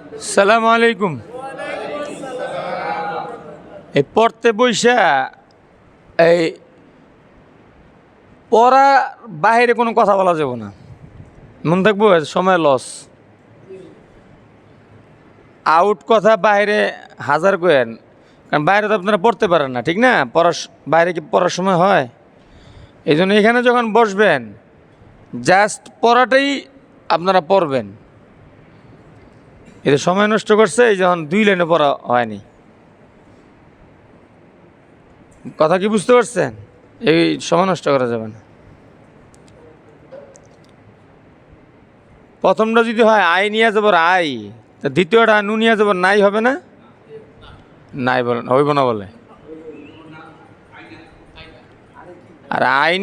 সালামু আলাইকুম। এই পড়তে বইসা এই পড়া বাহিরে কোনো কথা বলা যাবে না, মন থাকবো, সময় লস। আউট কথা বাইরে হাজার কয়েন, কারণ বাইরে তো আপনারা পড়তে পারেন না, ঠিক না? বাইরে কি পড়ার সময় হয়? এই জন্য এখানে যখন বসবেন জাস্ট পড়াটাই আপনারা পড়বেন। এটা সময় নষ্ট করছে, এই যখন 2 লাইনে পড়া হয়নি। কথা কি বুঝতে পারছেন? এই সময় নষ্ট করা যাবে না। প্রথমটা যদি হয় আই নিয়ে যাবার আই, তা দ্বিতীয়টা নু নিয়ে যাবার নাই হবে না? নাই বলেন, হইব না বলে। আর আই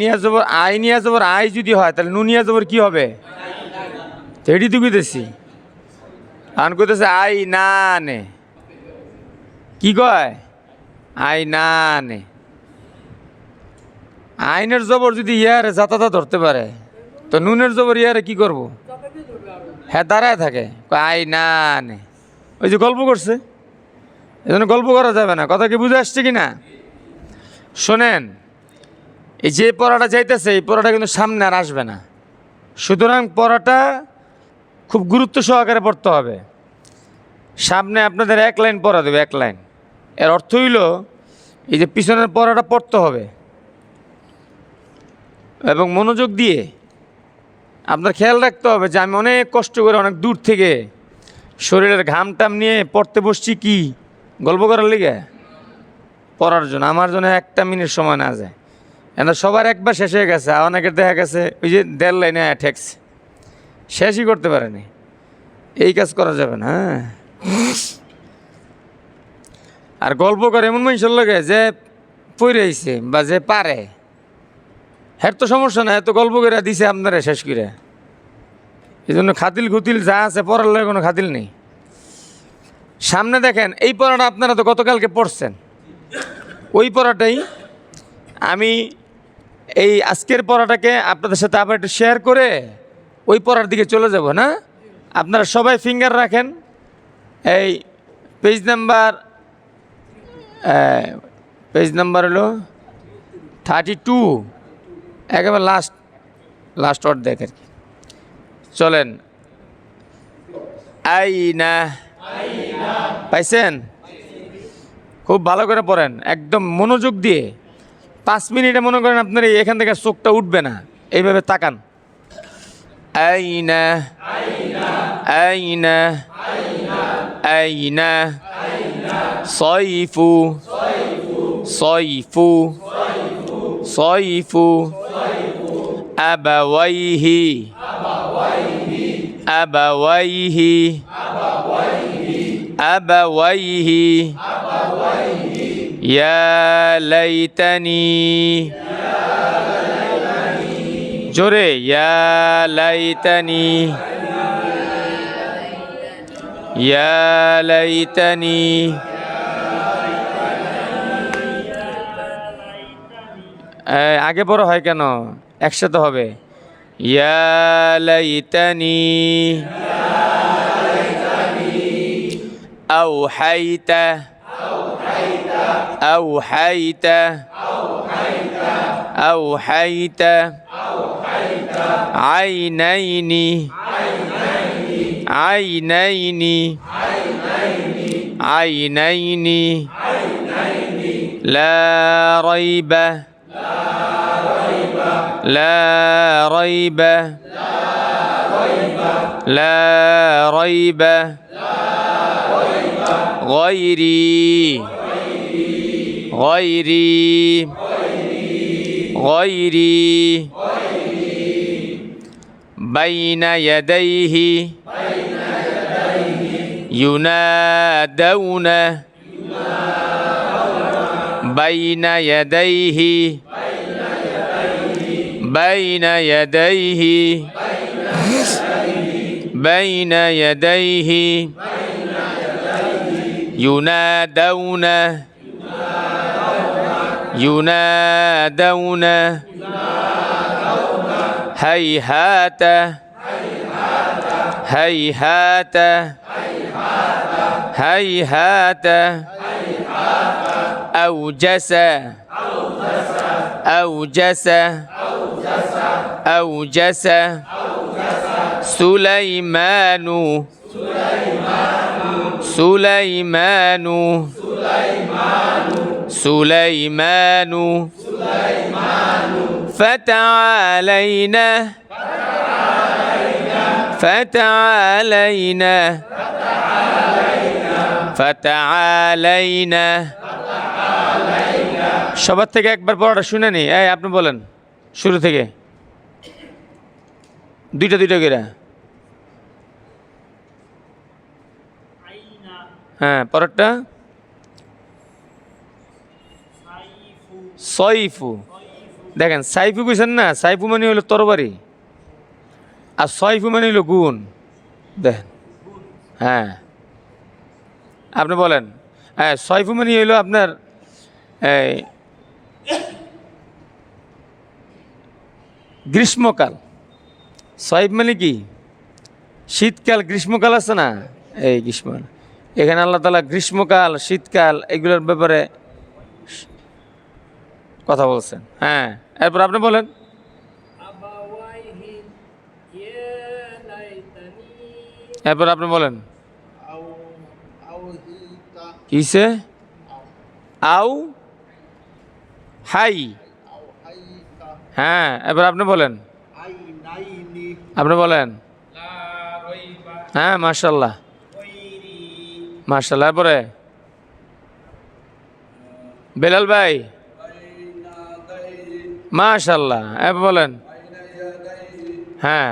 নিয়ে যাবার আই যদি হয় তাহলে নু নিয়ে যাবার কি হবে? এটি তো কইতেছি। আন কইতেছে আই না নে, কি কয়? আই না নে। আইনের জবর যদি ইয়ারে যাতাতা ধরতে পারে, তো নুনের জবর ইয়ারে কি করব? হ্যাঁ, দাঁড়ায় থাকে, আই না নে। ওই যে গল্প করছে, এই জন্য গল্প করা যাবে না। কথা কি বুঝে আসছে কি না? শোনেন, এই যে পড়াটা যাইতেছে এই পড়াটা কিন্তু সামনে আর আসবে না। সুতরাং পড়াটা খুব গুরুত্ব সহকারে পড়তে হবে। সামনে আপনাদের 1 লাইন পড়া দেবে, 1 লাইন। এর অর্থ হইল এই যে পিছনের পড়াটা পড়তে হবে এবং মনোযোগ দিয়ে আপনার খেয়াল রাখতে হবে যে আমি অনেক কষ্ট করে অনেক দূর থেকে শরীরের ঘাম টাম নিয়ে পড়তে বসছি, কি গল্প করার লিগে? পড়ার জন্য। আমার জন্য 1 মিনিট সময় না যায়। এবার সবার একবার শেষ হয়ে গেছে, অনেকের দেখা গেছে ওই যে 1.5 লাইনে ঠেকছে, শেষই করতে পারেনি। এই কাজ করা যাবে না। হ্যাঁ, আর গল্প করে এমন মানুষের লাগে যে পড়ে আইছে বা যে পারে, হ্যাঁ তো সমস্যা না, এত গল্প করে দিছে আপনারা শেষ করে। এই জন্য খাতিল খুতিল যা আছে পড়ার লাগে কোনো খাতিল নেই। সামনে দেখেন, এই পড়াটা আপনারা তো গতকালকে পড়ছেন, ওই পড়াটাই আমি এই আজকের পড়াটাকে আপনাদের সাথে আবার একটু শেয়ার করে ওই পড়ার দিকে চলে যাব না? আপনারা সবাই ফিঙ্গার রাখেন। এই পেজ নাম্বার হলো 32, একেবারে লাস্ট অর্ধেক আর কি। চলেন, আইনা, পাইছেন? খুব ভালো করে পড়েন, একদম মনোযোগ দিয়ে। 5 মিনিটে মনে করেন আপনার এখান থেকে চোখটা উঠবে না, এইভাবে তাকান। আইনা, আইনা, আইনা, সয়ফু, সয়ফু, সয়ফু, আবাওয়াইহি, আবাওয়াইহি, আবাওয়াইহি, ইয়া লাইতানি, জোরে, ইয়া লাইতানি, ইয়া লাইতানি। আগে বড় হয় কেন? একসাথে হবে। ইয়া লাইতানি আওহাইতা, আওহাইতা, আওহাইতা, আইনাইনি, আইনাইনি, আইনাইনি, লা রাইবা, لا ريب، لا ريب، غيري، غيري، غيري، بين يديه ينادون، بين يديه، بين يديه، بين يديه ينادون، ينادون، هيهات، هيهات، هيهات أوجس أوجس أوجس سليمان سليمان سليمان فتعالينا فتعالينا فتعالينا সবার থেকে একবার পড়াটা শুনে নি। এই আপনি বলেন শুরু থেকে দুইটা দুইটা করে। হ্যাঁ পরেরটা সইফু। দেখেন সাইফু কইছেন না, সাইফু মানে হলো তরবারি আর সইফু মানে হলো গুণ। দেখেন হ্যাঁ আপনি বলেন। হ্যাঁ সইফু মানে হইলো আপনার এই গ্রীষ্মকাল। সইফ মানে কি শীতকাল, গ্রীষ্মকাল আছে না, এই গ্রীষ্মকাল। এখানে আল্লাহ তাআলা গ্রীষ্মকাল শীতকাল এগুলোর ব্যাপারে কথা বলছেন। হ্যাঁ এরপর আপনি বলেন। এরপর আপনি বলেন কিসে আউ হাই। হ্যাঁ এবার আপনি বলেন। আপনি বলেন। হ্যাঁ মাশাআল্লাহ মাশাআল্লাহ। এরপরে বেলাল ভাই মাশাআল্লাহ। এবার বলেন। হ্যাঁ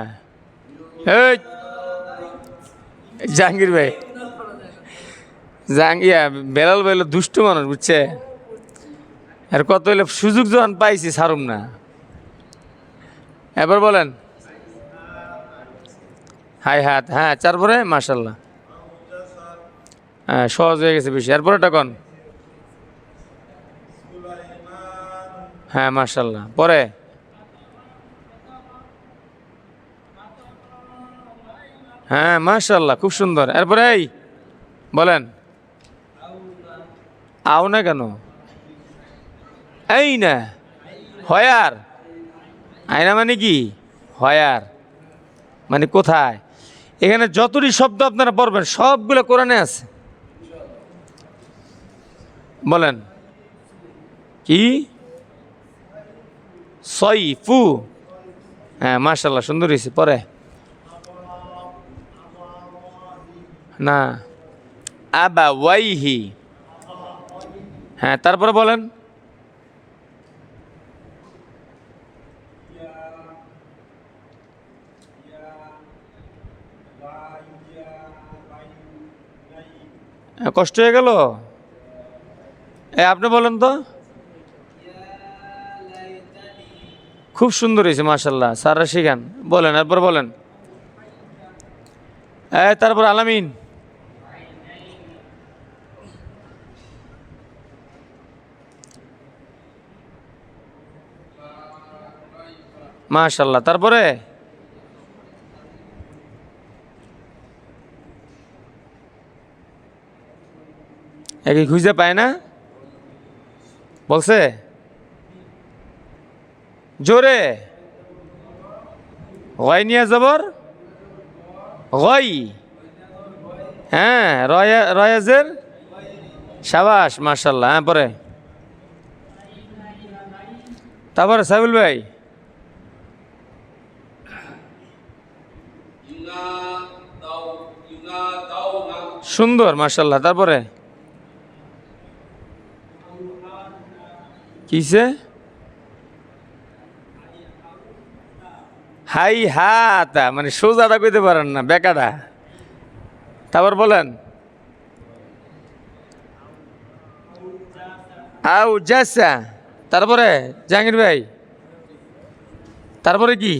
এই জাহাঙ্গীর ভাই জাহাঙ্গিয়া বেলাল ভাই হলো দুষ্ট মানুষ বুঝছে। আর কত হইলে সুযোগ যখন পাইছি ছাড়ুম না। এবার বলেন হাই হাত। হ্যাঁ তারপরে মাশাআল্লাহ। হ্যাঁ সহজ হয়ে গেছে বেশি। এরপরে তখন হ্যাঁ মাশাআল্লাহ। পরে হ্যাঁ মাশাআল্লাহ খুব সুন্দর। এরপরে এই বলেন আও না কেন, এই না হয়ার। আয়না মানে কি হয়ার মানে কোথায়। এখানে যতটি শব্দ আপনারা পড়বেন সবগুলো কোরআনে আছে। বলেন কি সইফু। হ্যাঁ মাশাআল্লাহ সুন্দর হয়েছে। পরে না আবাওয়াইহি। হ্যাঁ তারপরে বলেন কষ্ট হয়ে গেল। আপনি বলেন তো। খুব সুন্দর হয়েছে মাশাআল্লাহ। স্যাররা শিখান। বলেন এরপর বলেন। তারপর আলামিন। মাশাআল্লাহ। তারপরে একই খুঁজে পায় না বলছে জোরে। গয় নিয়ে জবর গয়। হ্যাঁ রয়াজের সাবাস মাশাআল্লাহ। হ্যাঁ পরে তারপরে সাইবুল ভাই সুন্দর মাশাআল্লাহ। তারপরে কিসে হাই হাতা মানে সোজাটা কইতে পারেন না বেকাটা। তারপর বলেন আউ জাসা। তারপরে জাহাঙ্গীর ভাই তারপরে কি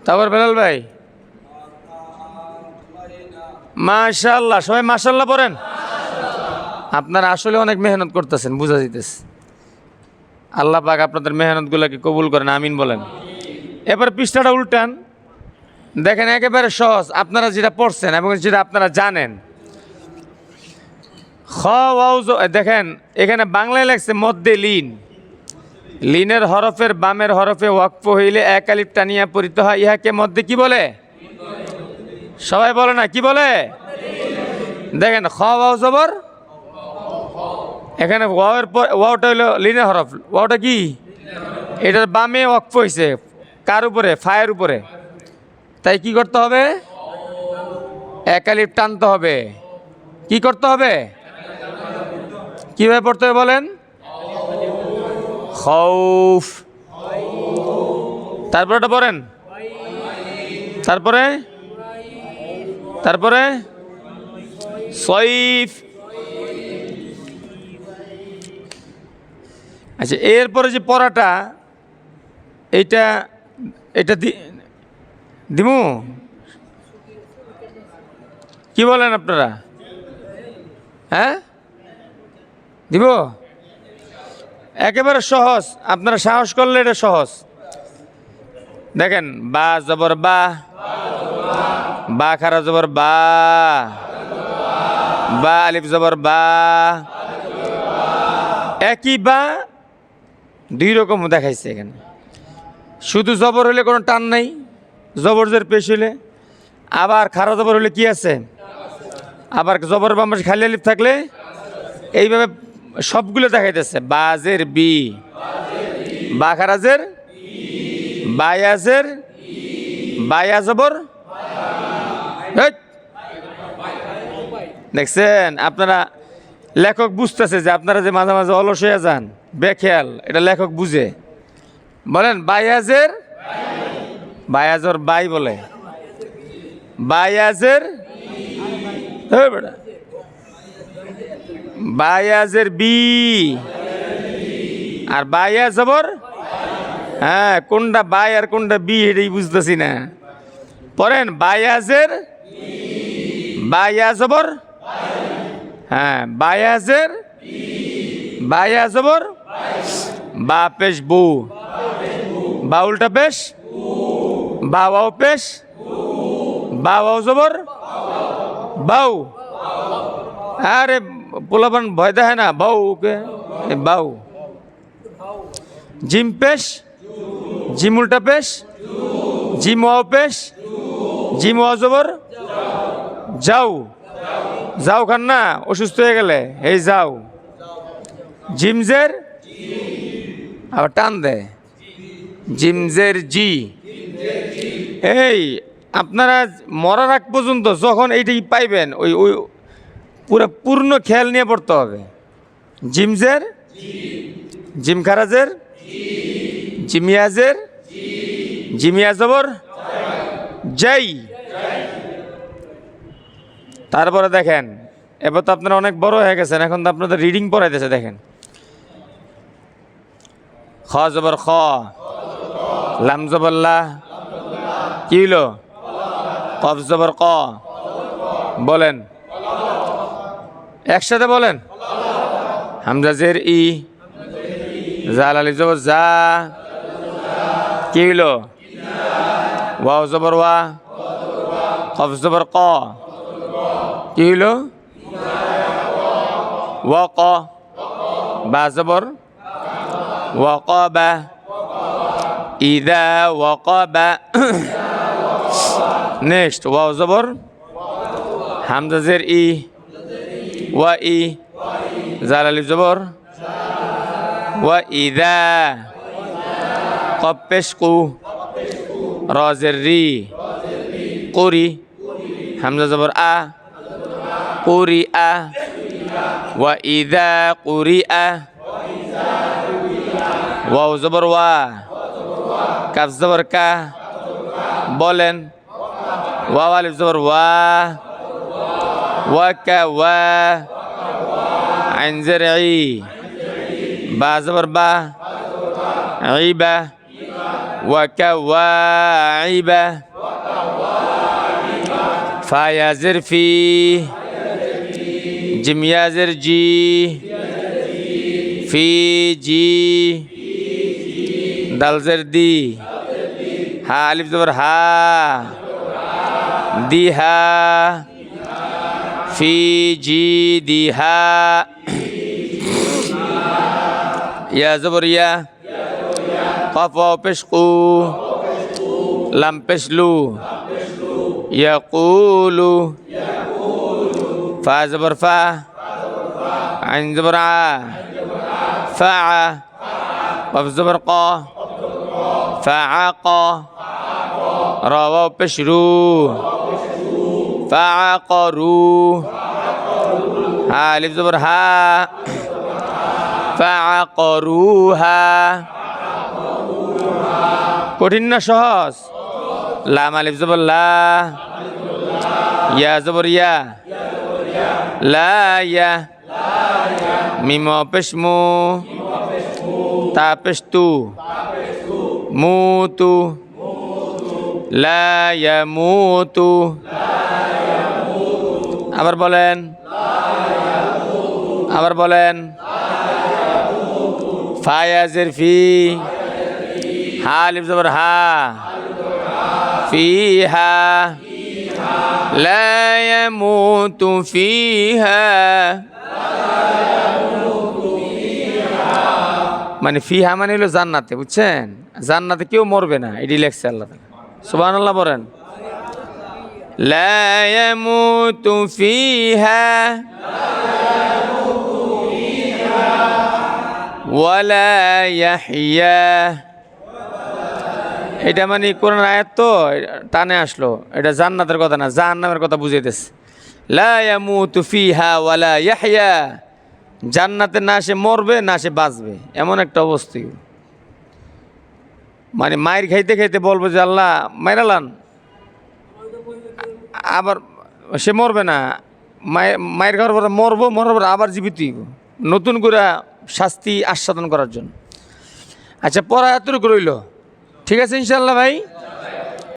তারপর বেলাল ভাই মাশাআল্লাহ। সবাই মাশাআল্লাহ পড়েন। আপনারা আসলে অনেক মেহনত করতেছেন বুঝা যাইতেছে। আল্লাহ পাক আপনাদের মেহনতগুলোকে কবুল করেন আমিন বলেন। এবার পৃষ্ঠাটা উল্টান দেখেন একেবারে সহজ, আপনারা যেটা পড়ছেন এবং যেটা আপনারা জানেন। খ ওয়াও দেখেন এখানে বাংলায় লেখছে মধ্যে লিন, লিনের হরফের বামের হরফে ওয়াকফ হইলে এক আলিফ টানিয়া পড়িতে হয়, ইহাকে মধ্যে কি বলে? সবাই বলে না কি বলে? দেখেন খ ওয়াও জবর, এখানে ওয়াওয়ের পর ওয়াওটা হইলো লিনের হরফ, ওয়াওটা কি? এটার বামে ওয়াকফ হয়েছে কার উপরে? ফায়ের উপরে। তাই কি করতে হবে? এক আলিফ টানতে হবে। কি করতে হবে? কিভাবে পড়তে হবে বলেন? খৌফ, তারপরে ওটা পড়েন, তারপরে তারপরে সইফ। আচ্ছা এরপরে যে পড়াটা, এইটা এটা দিমু, কি বলেন আপনারা? হ্যাঁ দিব? একেবারে সহজ, আপনারা সাহস করলে এটা সহজ। দেখেন বা জবর বা, বা খারা জবর বা, বা আলিফ জবর বা, একই বা দুই রকম দেখাইছে এখানে। শুধু জবর হলে কোনো টান নাই, জবরজের পেশ হলে। আবার খারা জবর হলে কি আছে? আবার জবর বাম পাশে খালি আলিফ থাকলে এইভাবে সবগুলো দেখাইতেছে। বাজের বি, বা খারাজের, বায়াজের, বায়া জবর। দেখছেন আপনারা, লেখক বুঝতেছে যে আপনারা যে মাঝে মাঝে অলস হয়ে যান, বেখেয়াল, এটা লেখক বুঝে। বলেন বায়াজের, বায়াজর বাই বলে, বায়াজের বেটা, বায়াজের বি, আর বায়া জবর। হ্যাঁ কোনটা বাই আর কোনটা বি এটাই বুঝতেছি না। পড়েন বায়াজের, বায়া জবর। হ্যাঁ বায়াজের, বায়া জবর, বা পেশ বু, বা উল্টা পেশ, বা ওয়াও পেশ, বা ওয়াও জবর, বাউ। আরে পোলাপান ভয় দেখে না, বাউ কে বাউ। জিম পেশ, জিম উল্টা পেশ, জিম ওয়াও পেশ, জিম ওয়াও জবর, যাও। যাও খান না, অসুস্থ হয়ে গেলে এই যাও। জিমজের, আবার টান দেয়, জিমজের জি। এই আপনারা মরার আগ পর্যন্ত যখন এইটাই পাইবেন, ওই ওই পুরো পূর্ণ খেয়াল নিয়ে পড়তে হবে। জিমজের, জিম খারাজের, জিমিয়াজের, জিমিয়া জবর, যাই। তারপরে দেখেন, এবার তো আপনারা অনেক বড় হয়ে গেছেন, এখন তো আপনাদের রিডিং পড়াইতেছে। দেখেন খ জবর খ, লাম জবর লা, কি হইল? কফ জবর ক। বলেন একসাথে বলেন। হামজা জের ই, জাল আলিফ জবর যা, কি হইল? ওয়াও জবর ওয়া, কফ জবর ক, কি হইল? ওয়া ক। বা জবর ওয়া ক বা, ইদা ওয়া ক বা। নেক্সট ওয়াও জবর, হামজা জের ই, ওয়া ই, জাল আলিফ জবর ওয়া ইদা, কফ পেশ কু, র জের রি, কুরি, হামজা জবর আ, কুরি আ, ওয়া ইদা কুরি আ, ওয়াও জবর ওয়া, কাফ জবর কা। বলেন ওয়াও আলিফ জবর ওয়া, ওয়া কা ওয়া, আইন জের ই, বা জবর বা, ইবা, ওয়া কা ওয়া ইবা, ফা ইয়া জের ফি, জিম ইয়া জের জি, ফি জি, দাল জের দি, হা আলিফ জবর হা, দিহা ফি জিদিহা ইয়া জবর ইয়া কফ ওয়াও পেশ কু লাম পেশ লু ইয়াকুলু ফা জবর ফা আইন জবর আ ফা কফ জবর ক فعق روى بشرو فعقروا ها الف زبر ها فعقروها কঠিন না সহজ লাম আলিফ জবর লা ইয়া জবর ইয়া লা ইয়া মিম পেশ মু তা পেশ তু মুতু লা ইয়ামুতু আবার বলেন ফায়াজের ফি হা আলিফ জবর হা ফিহা লা ইয়ামুতু ফিহা মানে ফিহা মানে হলো জান্নাতে, বুঝছেন? জান্নাতে কেউ মরবে না, এটি লেখছে আল্লাহ তাআলা। সুবহানাল্লাহ বলেন। লা ইয়ামুতু ফিহা ওয়ালা ইয়াহইয়া। এটা মানে কোরআন আয়াত তো টানে আসলো, এটা জান্নাতের কথা না, জাহান্নামের কথা বুঝাইতেছে। লা ইয়ামুতু ফিহা ওয়ালা ইয়াহইয়া, জান্নাতে না সে মরবে না সে বাঁচবে, এমন একটা অবস্থা। মানে মায়ের খাইতে খাইতে বলবো যে আল্লাহ মাইরালান, আবার সে মরবে না, মায়ের খাওয়ার পরে মরার পরে আবার জীবিত হইব, নতুন করে শাস্তি আস্বাদন করার জন্য। আচ্ছা, পড়া এতটুকু রইল, ঠিক আছে ইনশাল্লাহ ভাই।